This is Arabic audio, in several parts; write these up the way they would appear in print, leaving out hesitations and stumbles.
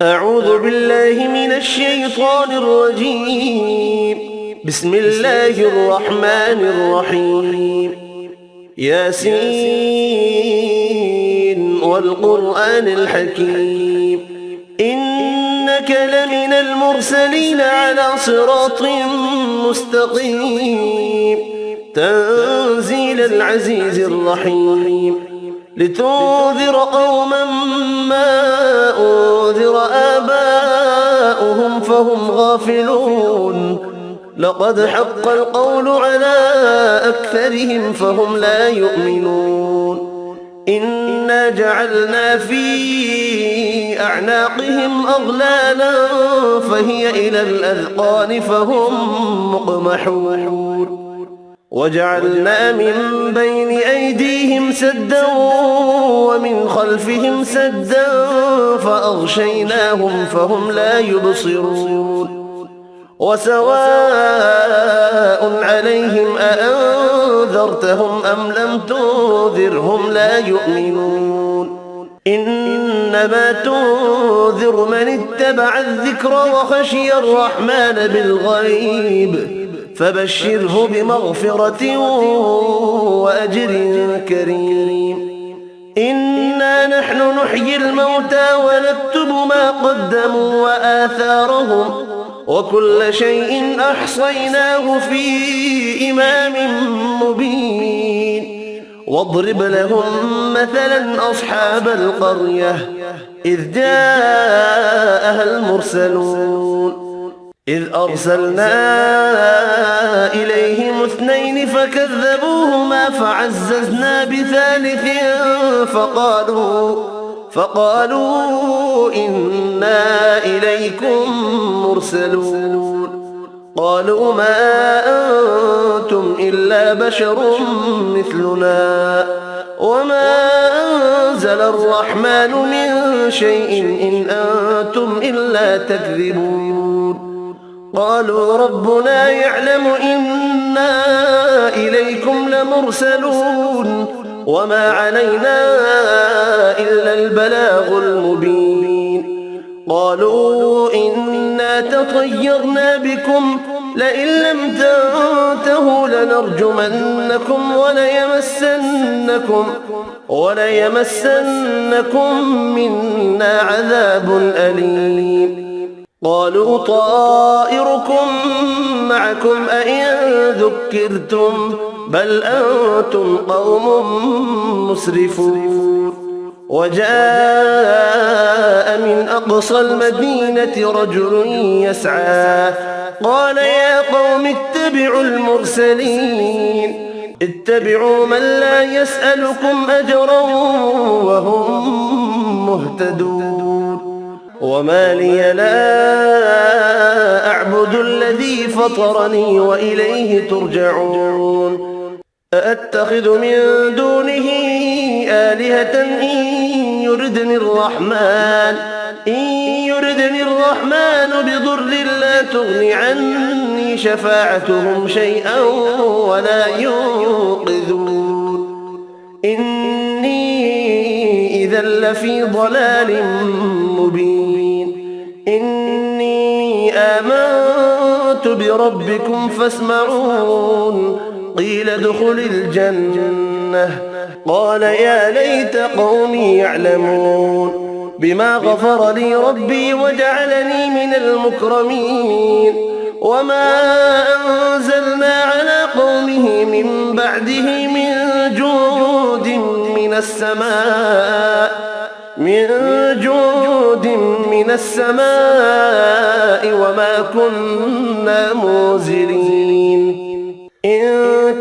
أعوذ بالله من الشيطان الرجيم. بسم الله الرحمن الرحيم. ياسين والقرآن الحكيم إنك لمن المرسلين على صراط مستقيم تنزيل العزيز الرحيم لتنذر قوما ما أنذر آباؤهم فهم غافلون لقد حق القول على أكثرهم فهم لا يؤمنون إنا جعلنا في أعناقهم أغلالا فهي إلى الأذقان فهم مقمحون وجعلنا من بين أيديهم سدا ومن خلفهم سدا فأغشيناهم فهم لا يبصرون وسواء عليهم أأنذرتهم أم لم تنذرهم لا يؤمنون إنما تنذر من اتبع الذكر وخشي الرحمن بالغيب فبشره بمغفرة وأجر كريم إنا نحن نحيي الموتى ونكتب ما قدموا وآثارهم وكل شيء أحصيناه في إمام مبين واضرب لهم مثلا أصحاب القرية إذ جاءها المرسلون إذ أرسلنا إليهم اثنين فكذبوهما فعززنا بثالث فقالوا إنا إليكم مرسلون قالوا ما أنتم إلا بشر مثلنا وما أنزل الرحمن من شيء إن أنتم إلا تكذبون قالوا ربنا يعلم إنا إليكم لمرسلون وما علينا إلا البلاغ المبين قالوا إنا تطيرنا بكم لئن لم تنتهوا لنرجمنكم وليمسنكم منا عذاب أليم قالوا طائركم معكم أئن ذكرتم بل أنتم قوم مسرفون وجاء من أقصى المدينة رجل يسعى قال يا قوم اتبعوا المرسلين اتبعوا من لا يسألكم أجرا وهم مهتدون وما لي لا أعبد الذي فطرني وإليه ترجعون أأتخذ من دونه آلهة إن يردني الرحمن بضر لا تغن عني شفاعتهم شيئا ولا ينقذون إني إذا لفي ضلال مبين إني آمنت بربكم فاسمعون قيل ادخل الجنة قال يا ليت قومي يعلمون بما غفر لي ربي وجعلني من المكرمين وما أنزلنا على قومه من بعده من جود من السماء وما كنا منزلين إن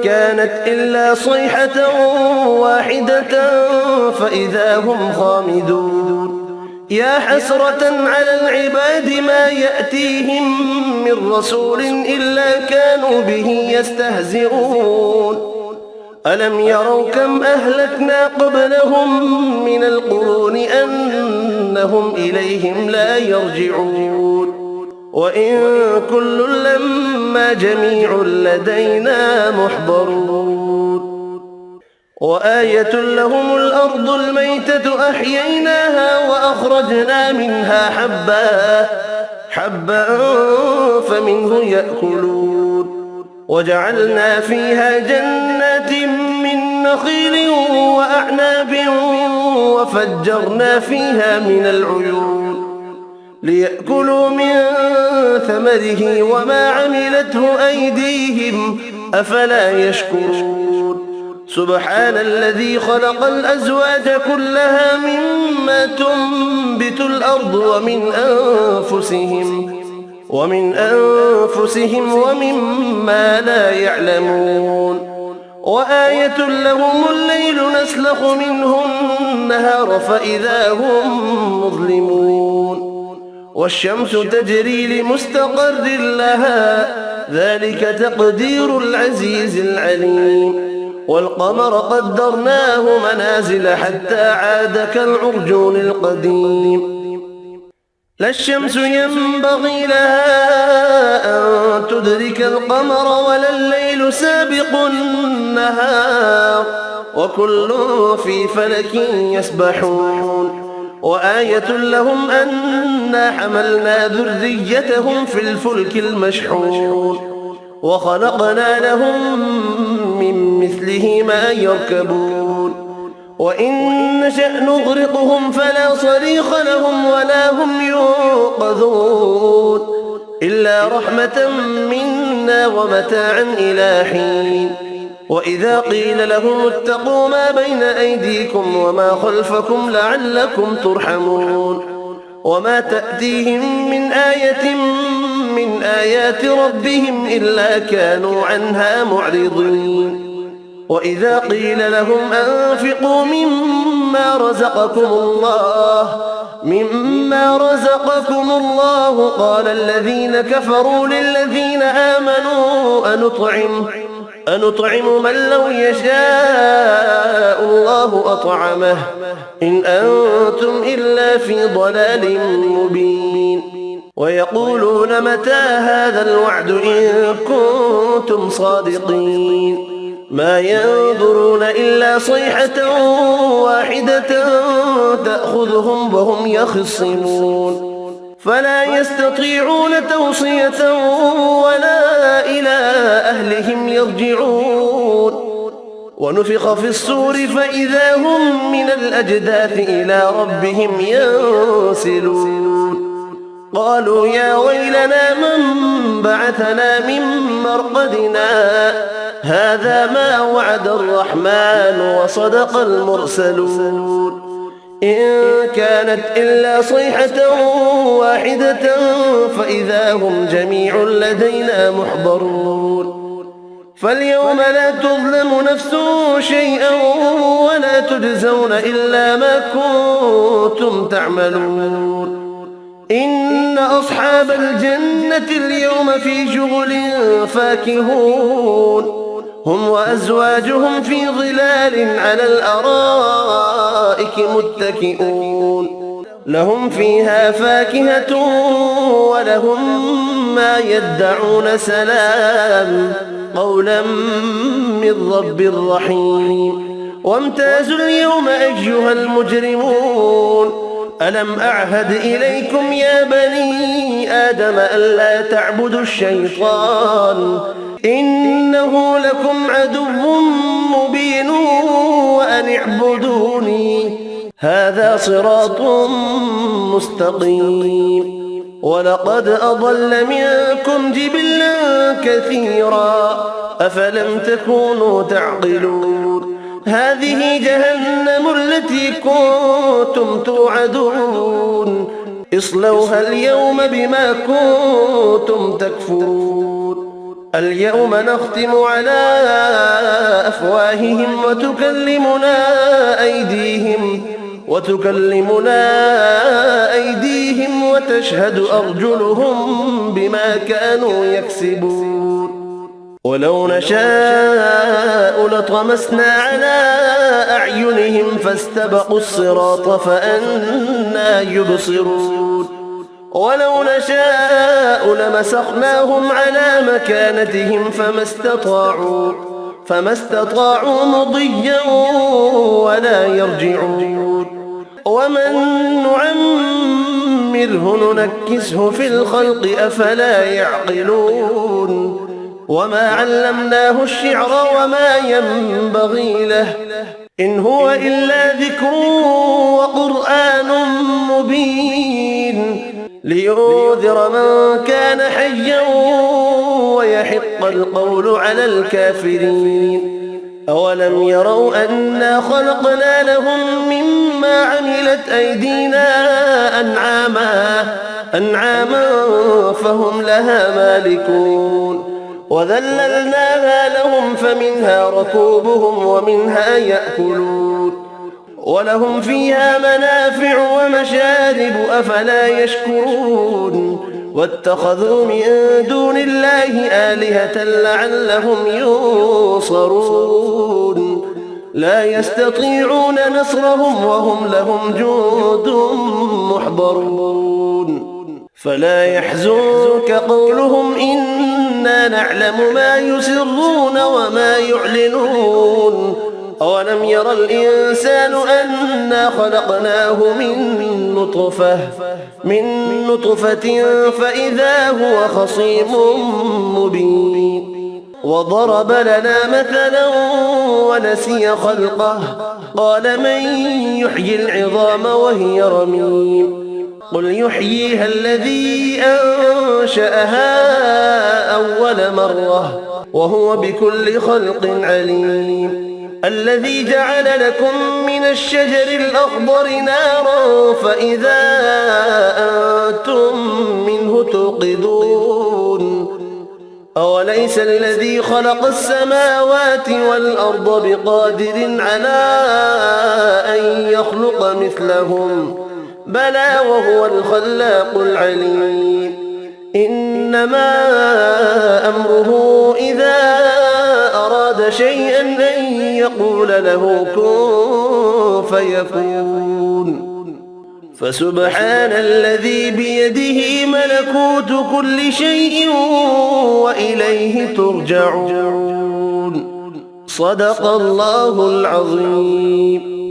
كانت إلا صيحة واحدة فإذا هم خامدون يا حسرة على العباد ما يأتيهم من رسول إلا كانوا به يستهزئون ألم يروا كم أهلكنا قبلهم من القرون أنهم إليهم لا يرجعون وإن كل لما جميع لدينا محضرون وآية لهم الأرض الميتة أحييناها وأخرجنا منها حبا فمنه يأكلون وجعلنا فيها جنات من نخيل وأعناب وفجرنا فيها من العيون ليأكلوا من ثمره وما عملته أيديهم أفلا يشكرون سبحان الذي خلق الأزواج كلها مما تنبت الأرض ومن أنفسهم ومما لا يعلمون وآية لهم الليل نسلخ منه النهار فإذا هم مظلمون والشمس تجري لمستقر لها ذلك تقدير العزيز العليم والقمر قدرناه منازل حتى عاد كالعرجون القديم لا الشمس ينبغي لها أن تدرك القمر ولا الليل سابق النهار وكل في فلك يسبحون وآية لهم أنا حملنا ذريتهم في الفلك المشحون وخلقنا لهم من مثله ما يركبون وإن نشأ نغرقهم فلا صريخ لهم ولا هم ينقذون إلا رحمة منا ومتاعا إلى حين وإذا قيل لهم اتقوا ما بين أيديكم وما خلفكم لعلكم ترحمون وما تأتيهم من آية من آيات ربهم إلا كانوا عنها معرضين وإذا قيل لهم أنفقوا مما رزقكم الله قال الذين كفروا للذين آمنوا أنطعم من لو يشاء الله أطعمه إن أنتم إلا في ضلال مبين ويقولون متى هذا الوعد إن كنتم صادقين ما ينظرون إلا صيحة واحدة تأخذهم وهم يخصمون فلا يستطيعون توصية ولا إلى أهلهم يرجعون ونفخ في الصور فإذا هم من الأجداث إلى ربهم ينسلون قالوا يا ويلنا من بعثنا من مرقدنا هذا ما وعد الرحمن وصدق المرسلون إن كانت إلا صيحة واحدة فإذا هم جميع لدينا محضرون فاليوم لا تظلم نفس شيئا ولا تجزون إلا ما كنتم تعملون إن أصحاب الجنة اليوم في شغل فاكهون هم وأزواجهم في ظلال على الأرائك متكئون لهم فيها فاكهة ولهم ما يدعون سلام قولا من رب رحيم وامتازوا اليوم أيها المجرمون ألم أعهد إليكم يا بني آدم ألا تعبدوا الشيطان إنه لكم عدو مبين وأن اعبدوني هذا صراط مستقيم ولقد أضل منكم جبلا كثيرا أفلم تكونوا تعقلون هذه جهنم التي كنتم توعدون اصلوها اليوم بما كنتم تكفرون اليوم نختم على أفواههم وتكلمنا أيديهم وتشهد أرجلهم بما كانوا يكسبون ولو نشاء لطمسنا على أعينهم فاستبقوا الصراط فأنى يبصرون ولو نشاء لمسخناهم على مكانتهم فما استطاعوا مضيا ولا يرجعون ومن نعمره ننكسه في الخلق أفلا يعقلون وما علمناه الشعر وما ينبغي له إن هو إلا ذكر وقرآن مبين لينذر من كان حيا ويحق القول على الكافرين أولم يروا أنا خلقنا لهم مما عملت أيدينا أنعاما فهم لها مالكون وذللناها لهم فمنها ركوبهم ومنها يأكلون ولهم فيها منافع ومشارب أفلا يشكرون واتخذوا من دون الله آلهة لعلهم ينصرون لا يستطيعون نصرهم وهم لهم جند محضرون فلا يحزنك قولهم إنا نعلم ما يسرون وما يعلنون أولم ير الإنسان أنا خلقناه من نطفة فإذا هو خصيم مبين وضرب لنا مثلا ونسي خلقه قال من يحيي العظام وهي رميم قل يحييها الذي أنشأها أول مرة وهو بكل خلق عليم الذي جعل لكم من الشجر الأخضر نارا فإذا أنتم منه توقدون أوليس الذي خلق السماوات والأرض بقادر على أن يخلق مثلهم بلى وهو الخلاق العليم إنما أمره إذا أراد شيئا أن يقول له كن فيكون فسبحان الذي بيده ملكوت كل شيء وإليه ترجعون صدق الله العظيم.